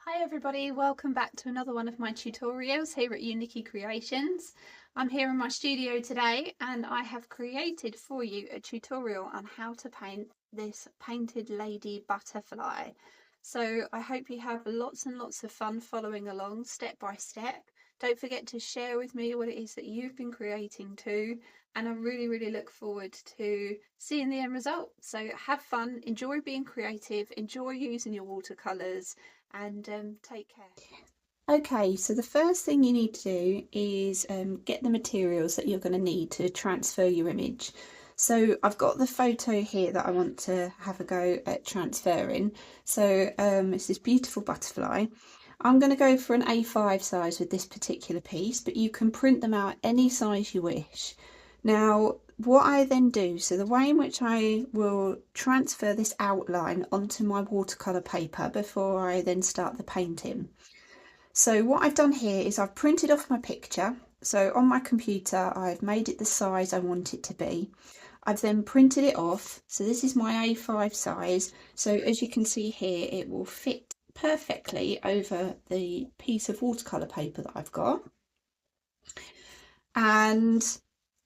Hi everybody, welcome back to another one of my tutorials here at Unikkicreations. I'm here in my studio today and I have created for you a tutorial on how to paint this painted lady butterfly. So I hope you have lots and lots of fun following along step by step. Don't forget to share with me what it is that you've been creating too, and I really look forward to seeing the end result. So have fun, enjoy being creative, enjoy using your watercolours, and take care. Okay, so the first thing you need to do is get the materials that you're going to need to transfer your image. So I've got the photo here that I want to have a go at transferring. So it's this beautiful butterfly. I'm going to go for an A5 size with this particular piece, but you can print them out any size you wish. Now, what I then do, so the way in which I will transfer this outline onto my watercolour paper before I then start the painting. So what I've done here is I've printed off my picture. So on my computer, I've made it the size I want it to be. I've then printed it off. So this is my A5 size. So as you can see here, it will fit perfectly over the piece of watercolour paper that I've got. And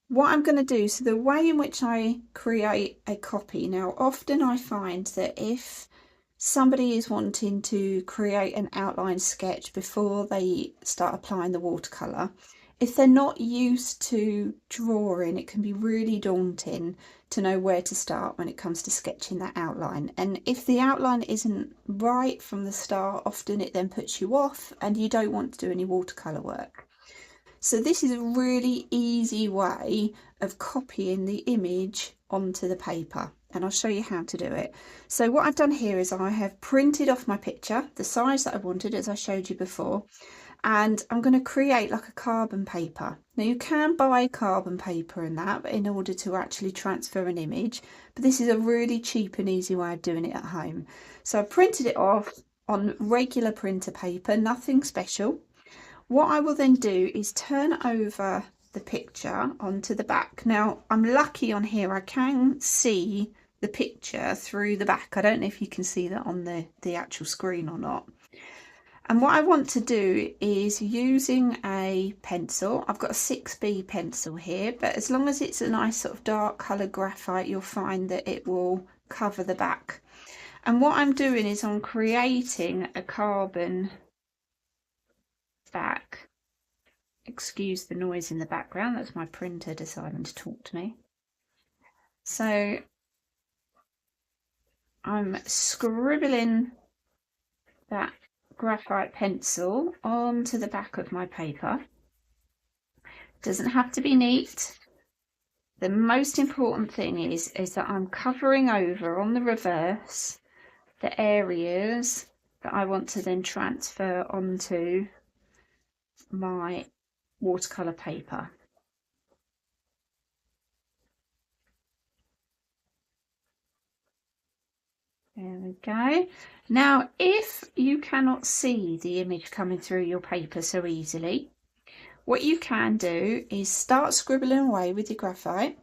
what I'm going to do, so the way in which I create a copy, now often I find that if somebody is wanting to create an outline sketch before they start applying the watercolour, if they're not used to drawing, it can be really daunting to know where to start when it comes to sketching that outline. And if the outline isn't right from the start, often it then puts you off and you don't want to do any watercolour work. So this is a really easy way of copying the image onto the paper, and I'll show you how to do it. So what I've done here is I have printed off my picture, the size that I wanted, as I showed you before, and I'm going to create like a carbon paper. Now you can buy carbon paper and that in order to actually transfer an image, but this is a really cheap and easy way of doing it at home. So I printed it off on regular printer paper, nothing special. What I will then do is turn over the picture onto the back. Now I'm lucky on here, I can see the picture through the back. I don't know if you can see that on the actual screen or not. And what I want to do is using a pencil, I've got a 6B pencil here, but as long as it's a nice sort of dark coloured graphite, you'll find that it will cover the back. And what I'm doing is I'm creating a carbon back. Excuse the noise in the background, that's my printer deciding to talk to me. So I'm scribbling that graphite pencil onto the back of my paper. Doesn't have to be neat. The most important thing is that I'm covering over on the reverse the areas that I want to then transfer onto my watercolour paper. There we go. Now, if you cannot see the image coming through your paper so easily, what you can do is start scribbling away with your graphite,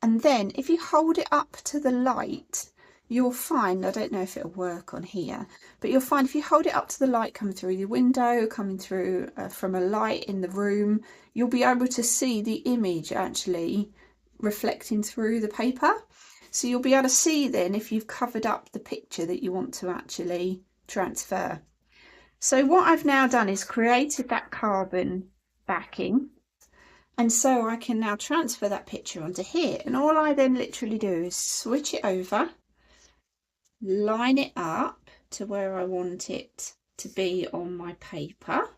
and then if you hold it up to the light, you'll find, I don't know if it'll work on here, but you'll find if you hold it up to the light coming through the window, coming through from a light in the room, you'll be able to see the image actually reflecting through the paper. So you'll be able to see then if you've covered up the picture that you want to actually transfer. So what I've now done is created that carbon backing, and so I can now transfer that picture onto here, and all I then literally do is switch it over, line it up to where I want it to be on my paper.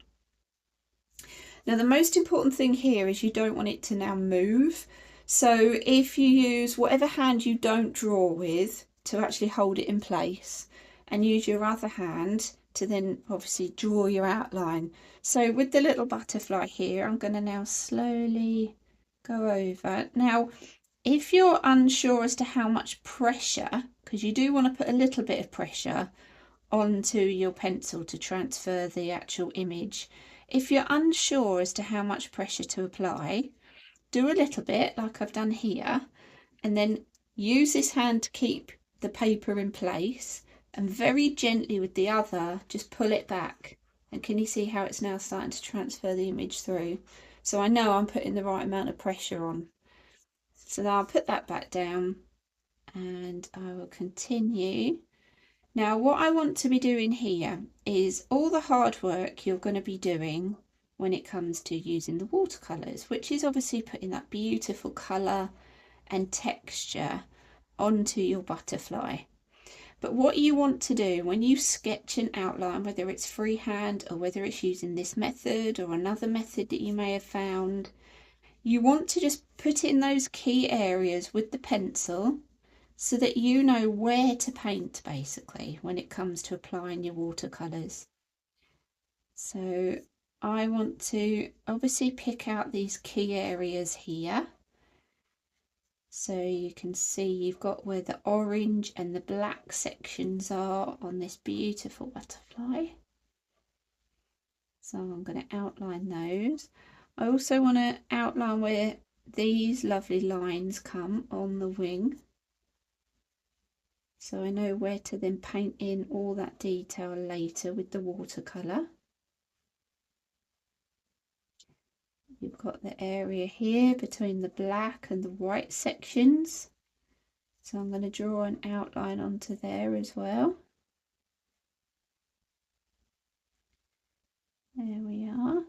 Now the most important thing here is you don't want it to now move. So if you use whatever hand you don't draw with to actually hold it in place, and use your other hand to then obviously draw your outline. So with the little butterfly here, I'm going to now slowly go over. Now, if you're unsure as to how much pressure, because you do want to put a little bit of pressure onto your pencil to transfer the actual image, if you're unsure as to how much pressure to apply, do a little bit like I've done here, and then use this hand to keep the paper in place, and very gently with the other, just pull it back. And can you see how it's now starting to transfer the image through? So I know I'm putting the right amount of pressure on. So now I'll put that back down and I will continue. Now what I want to be doing here is all the hard work you're going to be doing when it comes to using the watercolours, which is obviously putting that beautiful colour and texture onto your butterfly. But what you want to do when you sketch an outline, whether it's freehand or whether it's using this method or another method that you may have found, you want to just put it in those key areas with the pencil so that you know where to paint basically when it comes to applying your watercolours. So I want to obviously pick out these key areas here. So you can see you've got where the orange and the black sections are on this beautiful butterfly. So I'm going to outline those. I also want to outline where these lovely lines come on the wing. So I know where to then paint in all that detail later with the watercolour. You've got the area here between the black and the white sections. So I'm going to draw an outline onto there as well. There we are.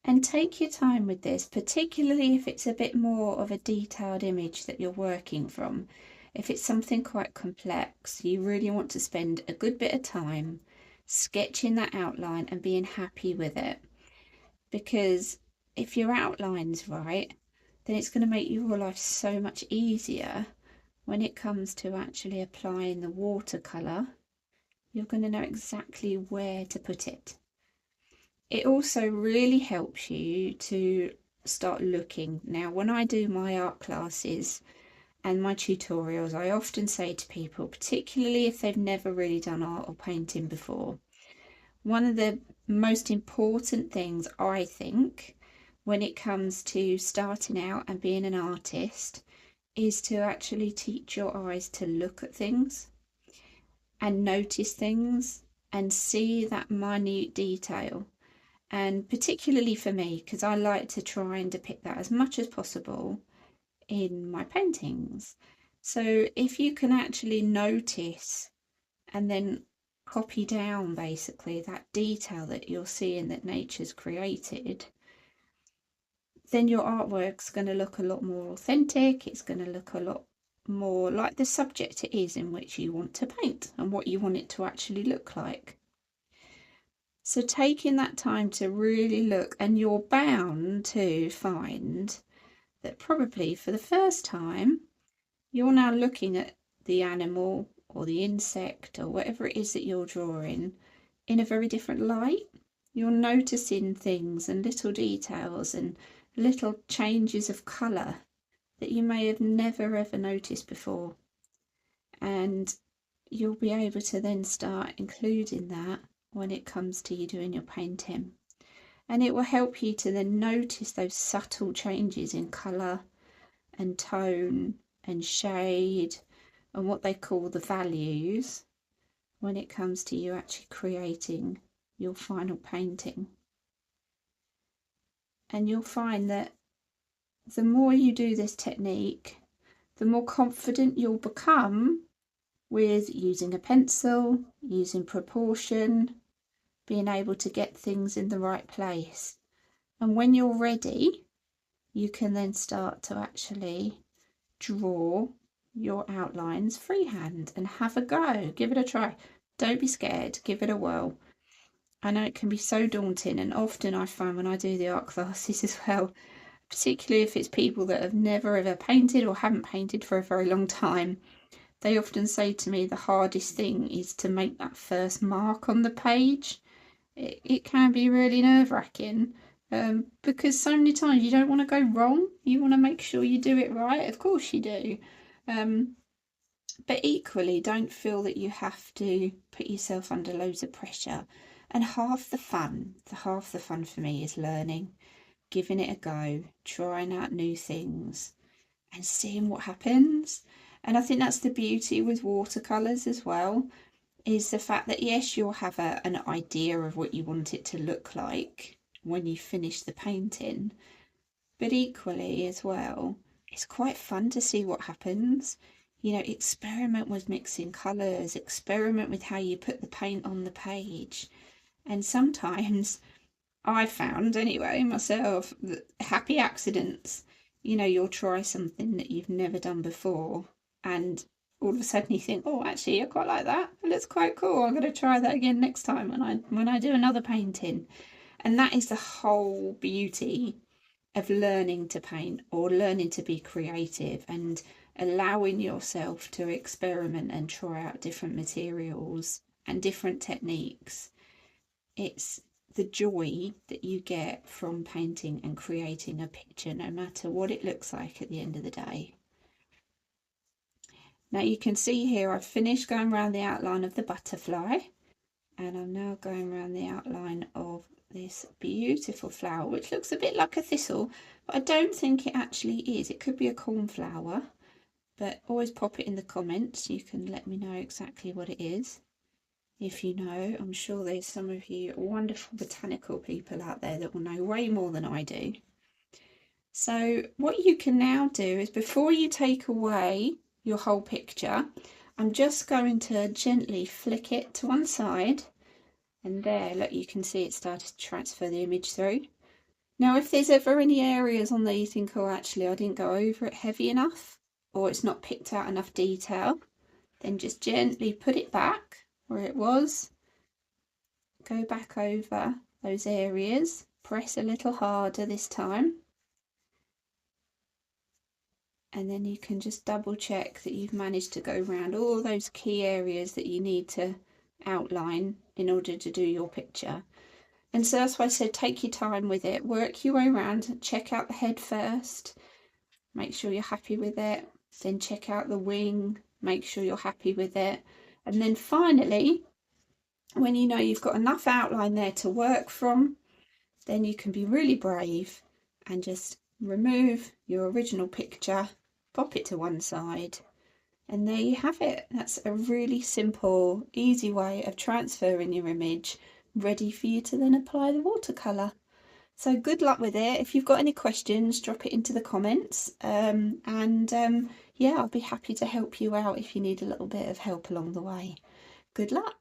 And take your time with this, particularly if it's a bit more of a detailed image that you're working from. If it's something quite complex, you really want to spend a good bit of time sketching that outline and being happy with it. Because if your outline's right, then it's going to make your life so much easier when it comes to actually applying the watercolour. You're going to know exactly where to put it. It also really helps you to start looking. Now, when I do my art classes and my tutorials, I often say to people, particularly if they've never really done art or painting before, one of the most important things I think when it comes to starting out and being an artist is to actually teach your eyes to look at things and notice things and see that minute detail. And particularly for me, because I like to try and depict that as much as possible in my paintings. So if you can actually notice and then copy down basically that detail that you're seeing that nature's created, then your artwork's going to look a lot more authentic. It's going to look a lot more like the subject it is in which you want to paint and what you want it to actually look like. So taking that time to really look, and you're bound to find that probably for the first time, you're now looking at the animal or the insect or whatever it is that you're drawing in a very different light. You're noticing things and little details and little changes of colour that you may have never ever noticed before. And you'll be able to then start including that when it comes to you doing your painting, and it will help you to then notice those subtle changes in colour and tone and shade and what they call the values when it comes to you actually creating your final painting. And you'll find that the more you do this technique, the more confident you'll become with using a pencil, using proportion, being able to get things in the right place. And when you're ready, you can then start to actually draw your outlines freehand and have a go. Give it a try. Don't be scared. Give it a whirl. I know it can be so daunting, and often I find when I do the art classes as well, particularly if it's people that have never ever painted or haven't painted for a very long time, they often say to me the hardest thing is to make that first mark on the page. It can be really nerve-wracking because so many times you don't want to go wrong. You want to make sure you do it right. Of course you do. But equally, don't feel that you have to put yourself under loads of pressure. And half the fun for me is learning, giving it a go, trying out new things and seeing what happens. And I think that's the beauty with watercolours as well, is the fact that yes, you'll have an idea of what you want it to look like when you finish the painting, but equally as well, it's quite fun to see what happens. You know, experiment with mixing colours, experiment with how you put the paint on the page. And sometimes I found, anyway, myself, that happy accidents. You know, you'll try something that you've never done before, and all of a sudden you think, oh, actually, I quite like that. It looks quite cool. I'm going to try that again next time when I do another painting. And that is the whole beauty of learning to paint or learning to be creative and allowing yourself to experiment and try out different materials and different techniques. It's the joy that you get from painting and creating a picture, no matter what it looks like at the end of the day. Now you can see here I've finished going around the outline of the butterfly, and I'm now going around the outline of this beautiful flower, which looks a bit like a thistle, but I don't think it actually is. It could be a cornflower, but always pop it in the comments. You can let me know exactly what it is. If you know, I'm sure there's some of you wonderful botanical people out there that will know way more than I do. So what you can now do is, before you take away your whole picture, I'm just going to gently flick it to one side, and there, look, you can see it started to transfer the image through. Now, if there's ever any areas on there you think, oh, actually, I didn't go over it heavy enough, or it's not picked out enough detail, then just gently put it back where it was, go back over those areas, press a little harder this time, and then you can just double check that you've managed to go around all those key areas that you need to outline in order to do your picture. And so that's why I said take your time with it, work your way around, check out the head first, make sure you're happy with it, then check out the wing, make sure you're happy with it, and then finally, when you know you've got enough outline there to work from, then you can be really brave and just remove your original picture, pop it to one side, and there you have it. That's a really simple, easy way of transferring your image, ready for you to then apply the watercolour. So good luck with it. If you've got any questions, drop it into the comments, yeah, I'll be happy to help you out if you need a little bit of help along the way. Good luck.